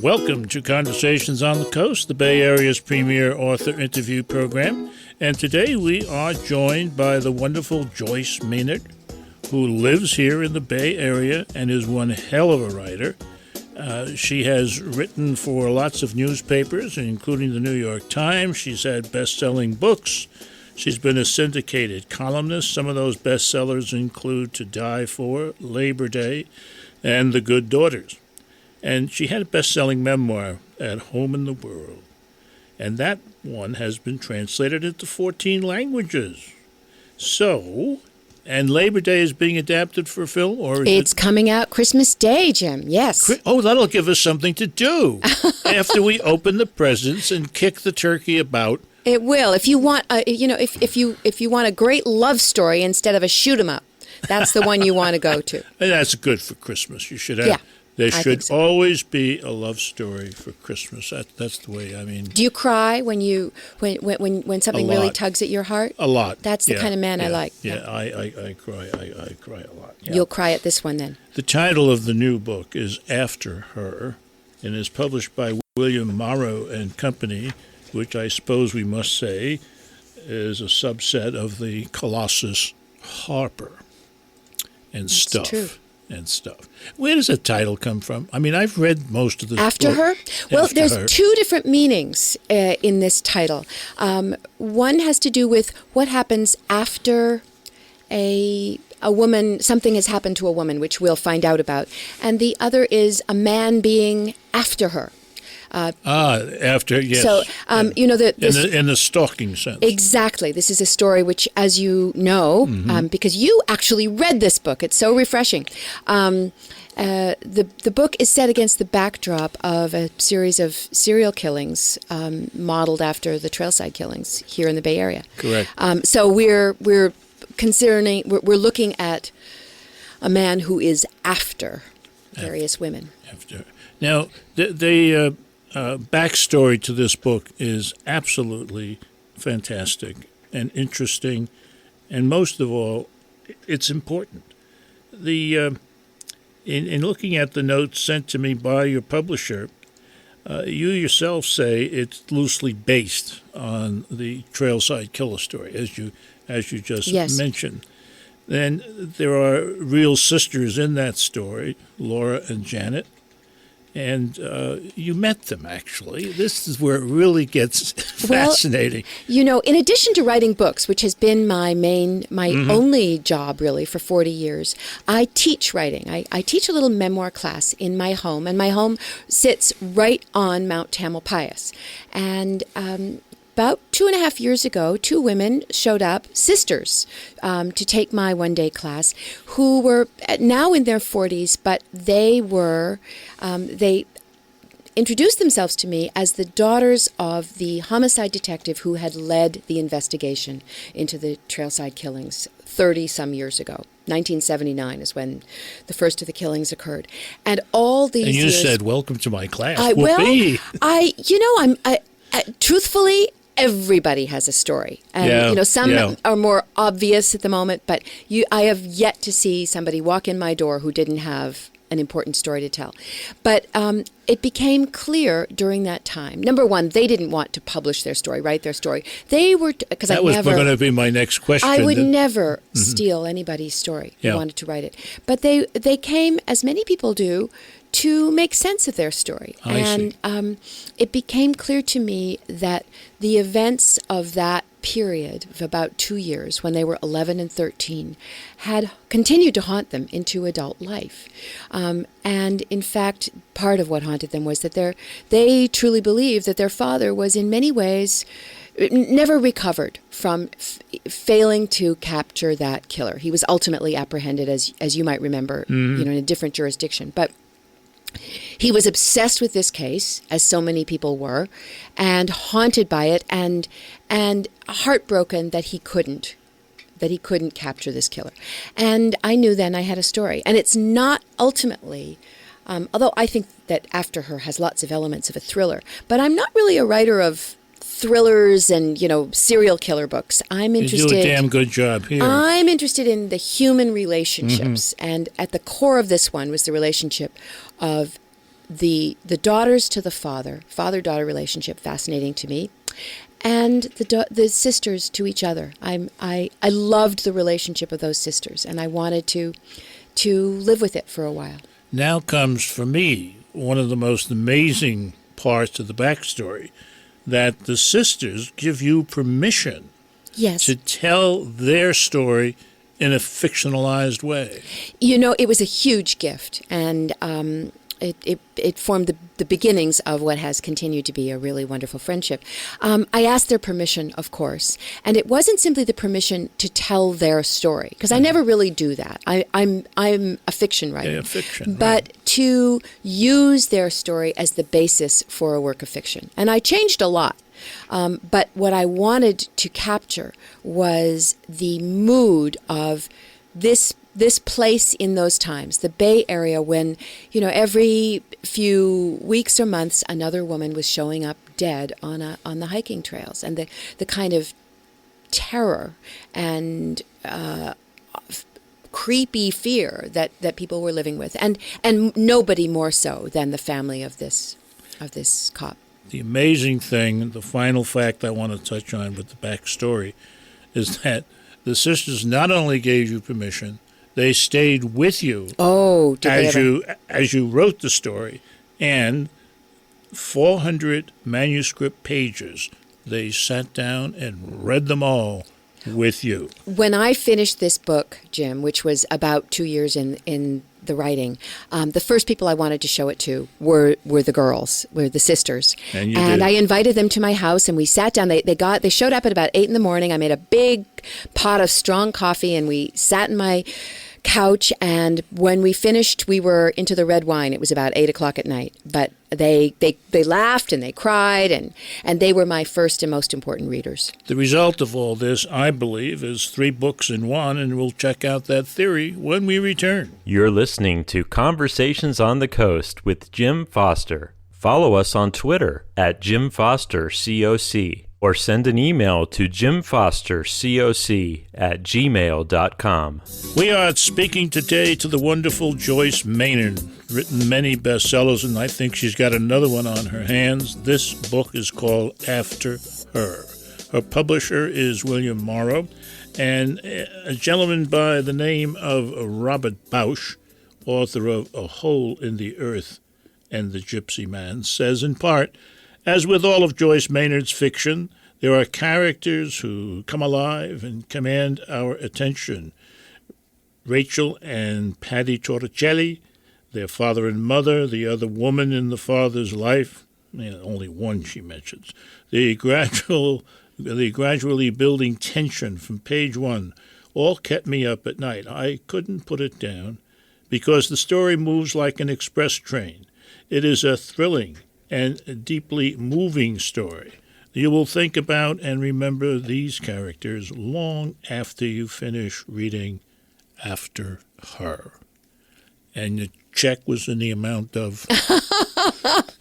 Welcome to Conversations on the Coast, the Bay Area's premier author interview program. And today we are joined by the wonderful Joyce Maynard, who lives here in the Bay Area and is one hell of a writer. She has written for lots of newspapers, including the New York Times. She's had best-selling books. She's been a syndicated columnist. Some of those bestsellers include To Die For, Labor Day, and The Good Daughters. And she had a best-selling memoir, At Home in the World. And that one has been translated into 14 languages. So, and Labor Day is being adapted for film? Or it's coming out Christmas Day, Jim, yes. Oh, that'll give us something to do after we open the presents and kick the turkey about. It will. If you want, if you want a great love story instead of a shoot 'em up, that's the one you want to go to. And that's good for Christmas. You should have. Yeah. There should always be a love story for Christmas. That's the way. I mean, do you cry when something really tugs at your heart? A lot. That's the kind of man I like. Yeah, I cry. I cry a lot. Yeah. You'll cry at this one then. The title of the new book is After Her, and is published by William Morrow and Company, which I suppose we must say is a subset of the Colossus Harper and That's stuff. True. And stuff. Where does the title come from? I mean, I've read most of this After book. Her? Well, After there's Her. two different meanings in this title. One has to do with what happens after a woman, something has happened to a woman, which we'll find out about. And the other is a man being after her. After, yes. So, in the stalking sense. Exactly. This is a story which, as you know, because you actually read this book, it's so refreshing. The book is set against the backdrop of a series of serial killings modeled after the Trailside killings here in the Bay Area. Correct. So we're looking at a man who is after various women. After. Now, the backstory to this book is absolutely fantastic and interesting, and most of all, it's important. In looking at the notes sent to me by your publisher, you yourself say it's loosely based on the Trailside Killer story, as you just mentioned. Then there are real sisters in that story, Laura and Janet. And you met them, actually. This is where it really gets fascinating. Well, in addition to writing books, which has been my only job, really, for 40 years, I teach writing. I teach a little memoir class in my home, and my home sits right on Mount Tamalpais. And about 2.5 years ago, two women showed up, sisters, to take my one-day class, who were now in their 40s, but they introduced themselves to me as the daughters of the homicide detective who had led the investigation into the Trailside killings 30-some years ago. 1979 is when the first of the killings occurred. And all these years... And you said, welcome to my class. Truthfully, everybody has a story. And, some are more obvious at the moment, but I have yet to see somebody walk in my door who didn't have an important story to tell. But it became clear during that time. Number one, they didn't want to publish their story, write their story. They were, because that was going to be my next question. I would never steal anybody's story who wanted to write it. But they came, as many people do, to make sense of their story. It became clear to me that the events of that period of about 2 years, when they were 11 and 13, had continued to haunt them into adult life. And in fact, part of what haunted them was that they truly believed that their father was in many ways never recovered from failing to capture that killer. He was ultimately apprehended, as you might remember, in a different jurisdiction. But he was obsessed with this case, as so many people were, and haunted by it, and heartbroken that he couldn't capture this killer. And I knew then I had a story. And it's not ultimately, although I think that After Her has lots of elements of a thriller, but I'm not really a writer of thrillers and, serial killer books. I'm interested. You do a damn good job here. I'm interested in the human relationships. And at the core of this one was the relationship of the daughters to the father-daughter relationship, fascinating to me, and the sisters to each other. I loved the relationship of those sisters, and I wanted to live with it for a while. Now comes, for me, one of the most amazing parts of the backstory, that the sisters give you permission to tell their story in a fictionalized way. It was a huge gift, and it formed the beginnings of what has continued to be a really wonderful friendship. I asked their permission, of course, and it wasn't simply the permission to tell their story, because I never really do that. I'm a fiction writer, but to use their story as the basis for a work of fiction. And I changed a lot. But what I wanted to capture was the mood of this place in those times, the Bay Area, when, every few weeks or months, another woman was showing up dead on the hiking trails, and the kind of terror and creepy fear that people were living with, and nobody more so than the family of this cop. The amazing thing, the final fact I want to touch on with the backstory, is that the sisters not only gave you permission, they stayed with you as you wrote the story, and 400 manuscript pages. They sat down and read them all with you. When I finished this book, Jim, which was about 2 years in the writing, the first people I wanted to show it to were the girls, were the sisters. And I invited them to my house, and we sat down. They showed up at about 8 a.m. I made a big pot of strong coffee, and we sat in my couch, and when we finished, we were into the red wine. It was about 8 o'clock at night. But they laughed and they cried, and they were my first and most important readers. The result of all this, I believe, is 3 books in one, and we'll check out that theory when we return. You're listening to Conversations on the Coast with Jim Foster. Follow us on Twitter at Jim Foster COC, or send an email to jimfostercoc@gmail.com. We are speaking today to the wonderful Joyce Maynard, written many bestsellers, and I think she's got another one on her hands. This book is called After Her. Her publisher is William Morrow, and a gentleman by the name of Robert Bausch, author of A Hole in the Earth and the Gypsy Man, says in part, as with all of Joyce Maynard's fiction, there are characters who come alive and command our attention. Rachel and Paddy Torricelli, their father and mother, the other woman in the father's life, only one she mentions, the gradually building tension from page 1, all kept me up at night. I couldn't put it down because the story moves like an express train. It is a thrilling and deeply moving story. You will think about and remember these characters long after you finish reading After Her. And the check was in the amount of...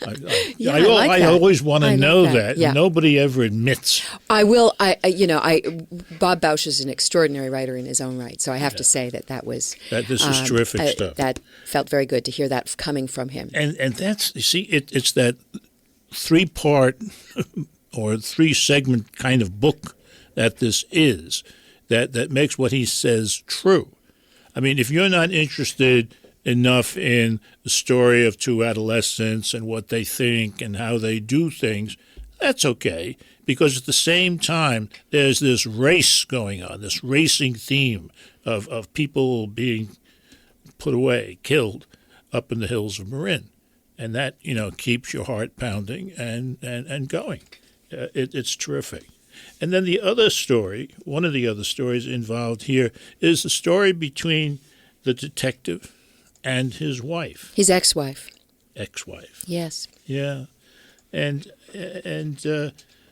I always want to know that. Yeah. Nobody ever admits. I will. Bob Bausch is an extraordinary writer in his own right, so I have to say that was... This is terrific stuff. That felt very good to hear that coming from him. And that's, you see, it's that 3-part or 3-segment kind of book that this is that makes what he says true. I mean, if you're not interested enough in the story of 2 adolescents and what they think and how they do things, that's okay, because at the same time, there's this race going on, this racing theme of people being put away, killed up in the hills of Marin. And that, keeps your heart pounding and going. It's terrific. And then the other story, one of the other stories involved here, is the story between the detective and his wife. His ex-wife. Ex-wife. Yes. Yeah. And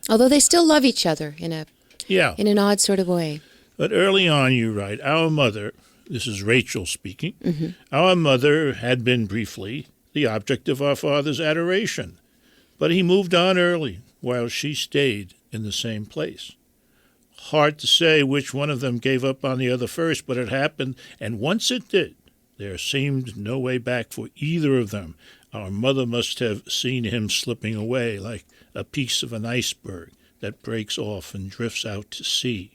although they still love each other in an odd sort of way. But early on, you write, our mother, this is Rachel speaking, our mother had been briefly the object of our father's adoration, but he moved on early while she stayed in the same place. Hard to say which one of them gave up on the other first, but it happened, and once it did, there seemed no way back for either of them. Our mother must have seen him slipping away like a piece of an iceberg that breaks off and drifts out to sea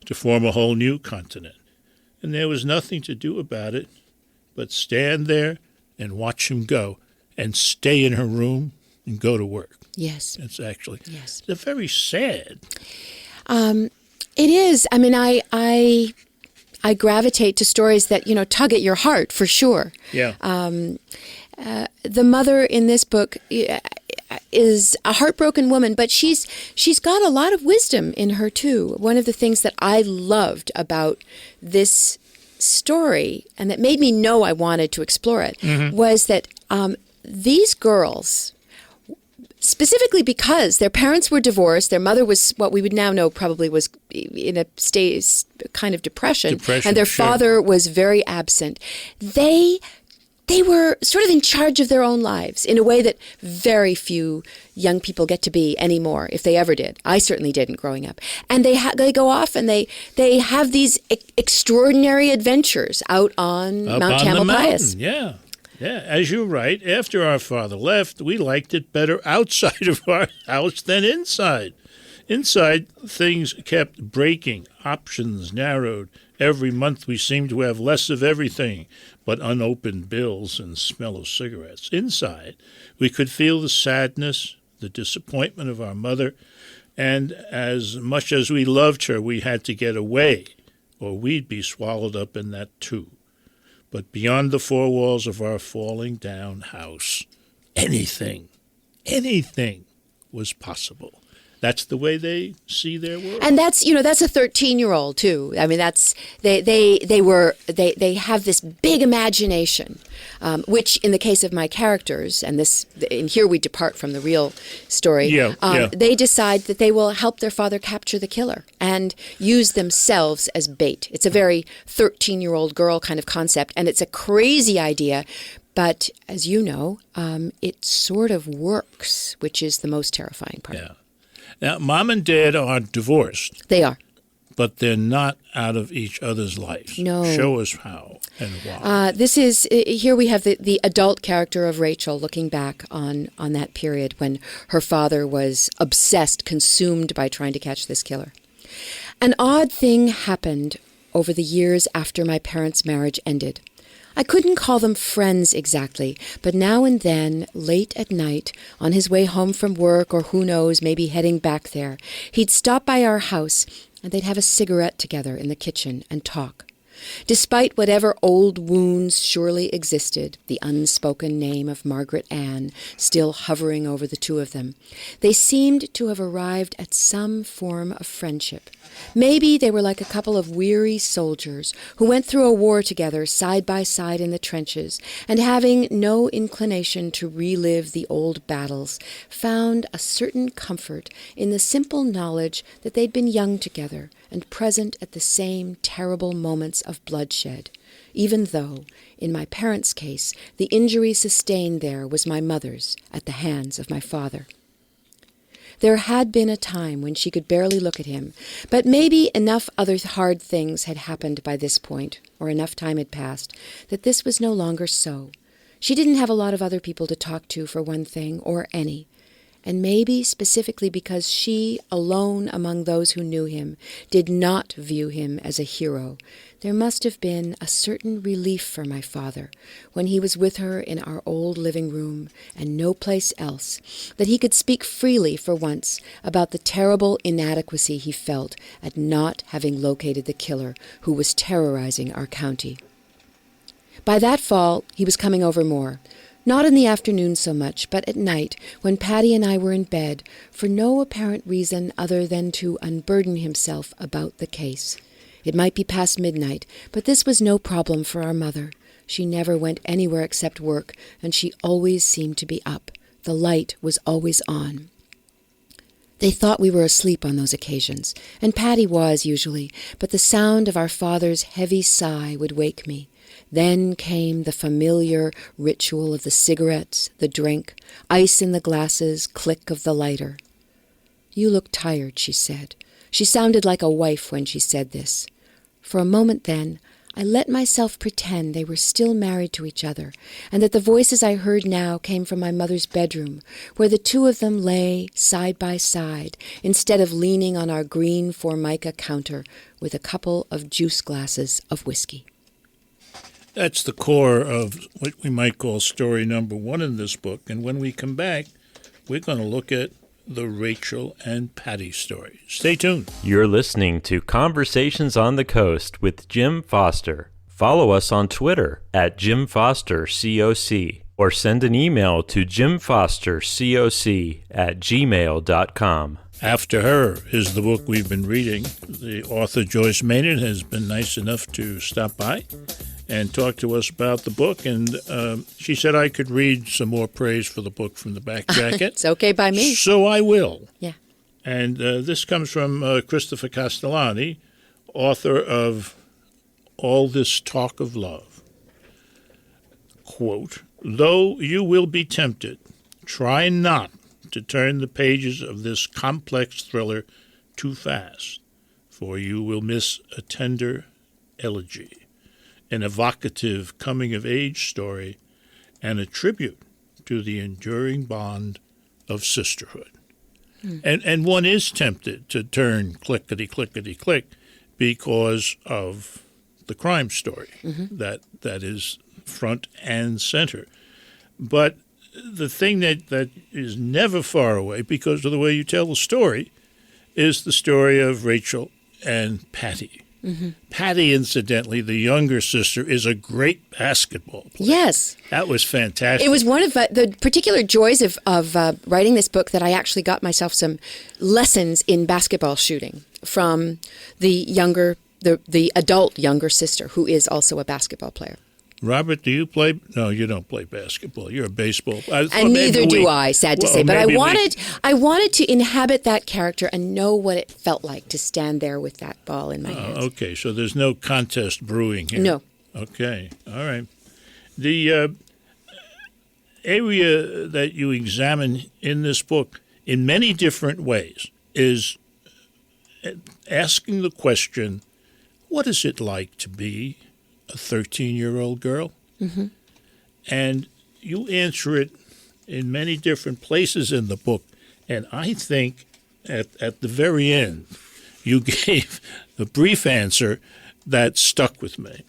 to form a whole new continent. And there was nothing to do about it but stand there and watch him go and stay in her room and go to work. Yes. It's actually, yes. It's very sad. It is. I mean, I gravitate to stories that, tug at your heart, for sure. Yeah. The mother in this book is a heartbroken woman, but she's got a lot of wisdom in her, too. One of the things that I loved about this story, and that made me know I wanted to explore it, was that these girls, specifically because their parents were divorced, their mother was what we would now know probably was in a state kind of depression, and their father was very absent. They were sort of in charge of their own lives in a way that very few young people get to be anymore, if they ever did. I certainly didn't growing up. And they go off and they have these extraordinary adventures out on Mount Tamalpais. Yeah. Yeah, as you're right, after our father left, we liked it better outside of our house than inside. Inside, things kept breaking, options narrowed. Every month we seemed to have less of everything but unopened bills and smell of cigarettes. Inside, we could feel the sadness, the disappointment of our mother, and as much as we loved her, we had to get away, or we'd be swallowed up in that too. But beyond the four walls of our falling down house, anything was possible. That's the way they see their world. And that's a 13-year-old too. I mean, that's they have this big imagination, which in the case of my characters, and here we depart from the real story. They decide that they will help their father capture the killer and use themselves as bait. It's a very 13-year-old girl kind of concept, and it's a crazy idea. But as you know, it sort of works, which is the most terrifying part. Yeah. Now, Mom and Dad are divorced. They are. But they're not out of each other's lives. No. Show us how and why. Here we have the adult character of Rachel looking back on that period when her father was obsessed, consumed by trying to catch this killer. An odd thing happened over the years after my parents' marriage ended. I couldn't call them friends exactly, but now and then, late at night, on his way home from work or who knows, maybe heading back there, he'd stop by our house and they'd have a cigarette together in the kitchen and talk. Despite whatever old wounds surely existed, the unspoken name of Margaret Ann still hovering over the two of them, they seemed to have arrived at some form of friendship. Maybe they were like a couple of weary soldiers who went through a war together side by side in the trenches, and having no inclination to relive the old battles, found a certain comfort in the simple knowledge that they'd been young together and present at the same terrible moments of bloodshed, even though, in my parents' case, the injury sustained there was my mother's at the hands of my father. There had been a time when she could barely look at him, but maybe enough other hard things had happened by this point, or enough time had passed, that this was no longer so. She didn't have a lot of other people to talk to, for one thing, or any. And maybe specifically because she, alone among those who knew him, did not view him as a hero, there must have been a certain relief for my father when he was with her in our old living room and no place else, that he could speak freely for once about the terrible inadequacy he felt at not having located the killer who was terrorizing our county. By that fall, he was coming over more. Not in the afternoon so much, but at night, when Patty and I were in bed, for no apparent reason other than to unburden himself about the case. It might be past midnight, but this was no problem for our mother. She never went anywhere except work, and she always seemed to be up. The light was always on. They thought we were asleep on those occasions, and Patty was usually, but the sound of our father's heavy sigh would wake me. Then came the familiar ritual of the cigarettes, the drink, ice in the glasses, click of the lighter. "You look tired," she said. She sounded like a wife when she said this. For a moment then, I let myself pretend they were still married to each other, and that the voices I heard now came from my mother's bedroom, where the two of them lay side by side, instead of leaning on our green Formica counter with a couple of juice glasses of whiskey. That's the core of what we might call story number 1 in this book. And when we come back, we're going to look at the Rachel and Patty story. Stay tuned. You're listening to Conversations on the Coast with Jim Foster. Follow us on Twitter at Jim Foster COC or send an email to jimfostercoc@gmail.com. After Her is the book we've been reading. The author, Joyce Maynard, has been nice enough to stop by and talk to us about the book. And she said I could read some more praise for the book from the back jacket. It's okay by me. So I will. Yeah. And this comes from Christopher Castellani, author of All This Talk of Love. Quote, "Though you will be tempted, try not to turn the pages of this complex thriller too fast, for you will miss a tender elegy, an evocative coming-of-age story, and a tribute to the enduring bond of sisterhood." And one is tempted to turn clickety-clickety-click because of the crime story that is front and center. But the thing that is never far away, because of the way you tell the story, is the story of Rachel and Patty. Patty, incidentally, the younger sister, is a great basketball player. Yes. That was fantastic. It was one of the particular joys of writing this book that I actually got myself some lessons in basketball shooting from the adult younger sister, who is also a basketball player. Robert, do you play? No, you don't play basketball. You're a baseball. And neither do I, sad to say. But I wanted to inhabit that character and know what it felt like to stand there with that ball in my hands. Okay, so there's no contest brewing here. No. Okay, all right. The area that you examine in this book in many different ways is asking the question, what is it like to be a 13-year-old girl? And you answer it in many different places in the book. And I think at the very end, you gave a brief answer that stuck with me.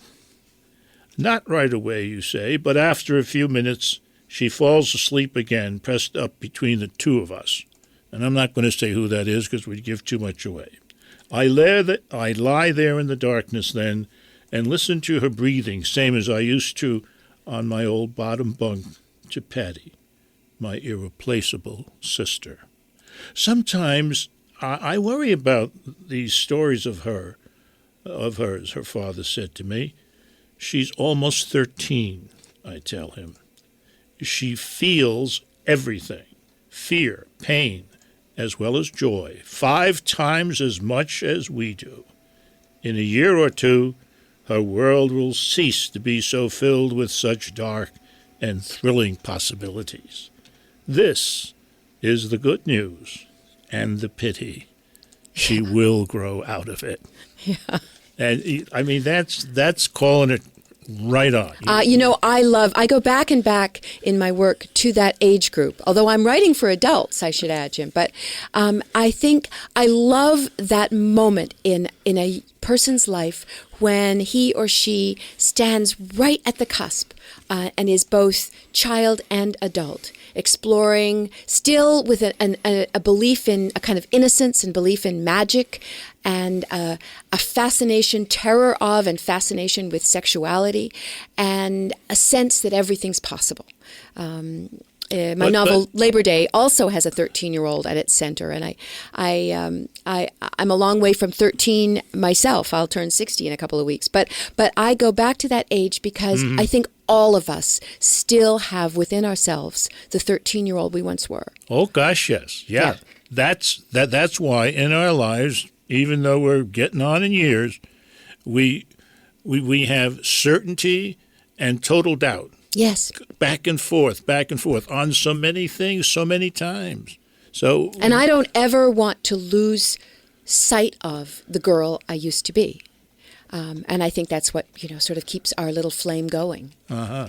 Not right away, you say, but after a few minutes, she falls asleep again, pressed up between the two of us. And I'm not going to say who that is because we'd give too much away. I lie there in the darkness then and listen to her breathing, same as I used to on my old bottom bunk, to Patty, my irreplaceable sister. Sometimes I worry about these stories of hers, her father said to me. She's almost 13, I tell him. She feels everything, fear, pain, as well as joy, 5 times as much as we do. In a year or two, her world will cease to be so filled with such dark and thrilling possibilities. This is the good news and the pity. She will grow out of it. Yeah. And I mean, that's calling it right on. I go back and back in my work to that age group, although I'm writing for adults, I should add, Jim. But I think I love that moment in a person's life when he or she stands right at the cusp and is both child and adult, exploring, still with a belief in a kind of innocence and belief in magic and a fascination, terror of and fascination with sexuality, and a sense that everything's possible. My novel Labor Day also has a 13-year-old at its center, and I'm a long way from 13 myself. I'll turn 60 in a couple of weeks, but I go back to that age because I think all of us still have within ourselves the 13-year-old we once were. Oh gosh, yes, yeah. That's why in our lives, even though we're getting on in years, we have certainty and total doubt. Yes. Back and forth on so many things, so many times. And I don't ever want to lose sight of the girl I used to be. And I think that's what, sort of keeps our little flame going. Uh-huh.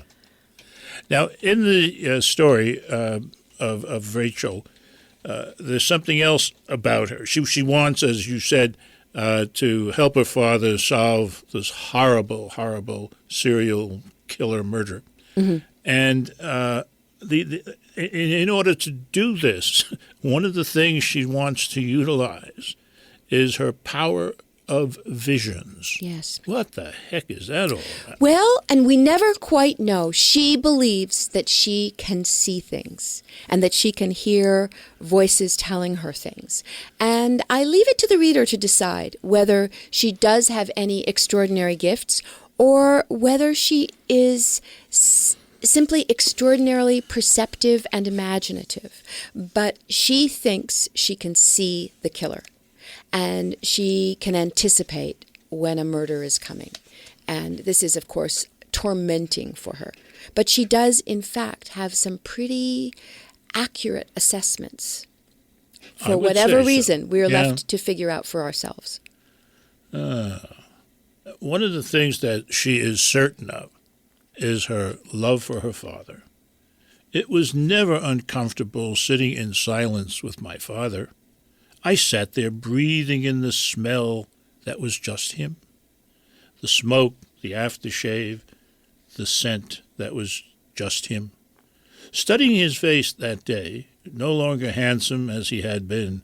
Now, in the story of Rachel, there's something else about her. She wants, as you said, to help her father solve this horrible, horrible serial killer murder. Mm-hmm. And in order to do this, one of the things she wants to utilize is her power of visions. Yes. What the heck is that all about? Well, and we never quite know. She believes that she can see things and that she can hear voices telling her things. And I leave it to the reader to decide whether she does have any extraordinary gifts or whether she is simply extraordinarily perceptive and imaginative. But she thinks she can see the killer. And she can anticipate when a murder is coming. And this is, of course, tormenting for her. But she does, in fact, have some pretty accurate assessments. For whatever reason, we're left to figure out for ourselves. One of the things that she is certain of is her love for her father. It was never uncomfortable sitting in silence with my father. I sat there breathing in the smell that was just him. The smoke, the aftershave, the scent that was just him. Studying his face that day, no longer handsome as he had been,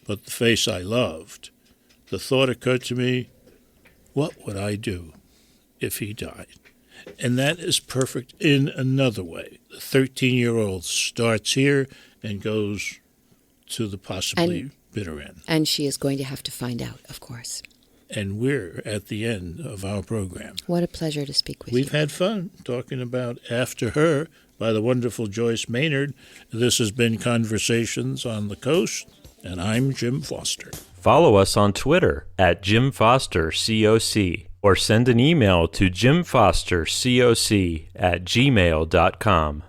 but the face I loved, the thought occurred to me, what would I do if he died? And that is perfect in another way. The 13-year-old starts here and goes to the possibly bitter end. And she is going to have to find out, of course. And we're at the end of our program. What a pleasure to speak with you. We've had fun talking about After Her by the wonderful Joyce Maynard. This has been Conversations on the Coast, and I'm Jim Foster. Follow us on Twitter at Jim Foster COC or send an email to jimfostercoc@gmail.com.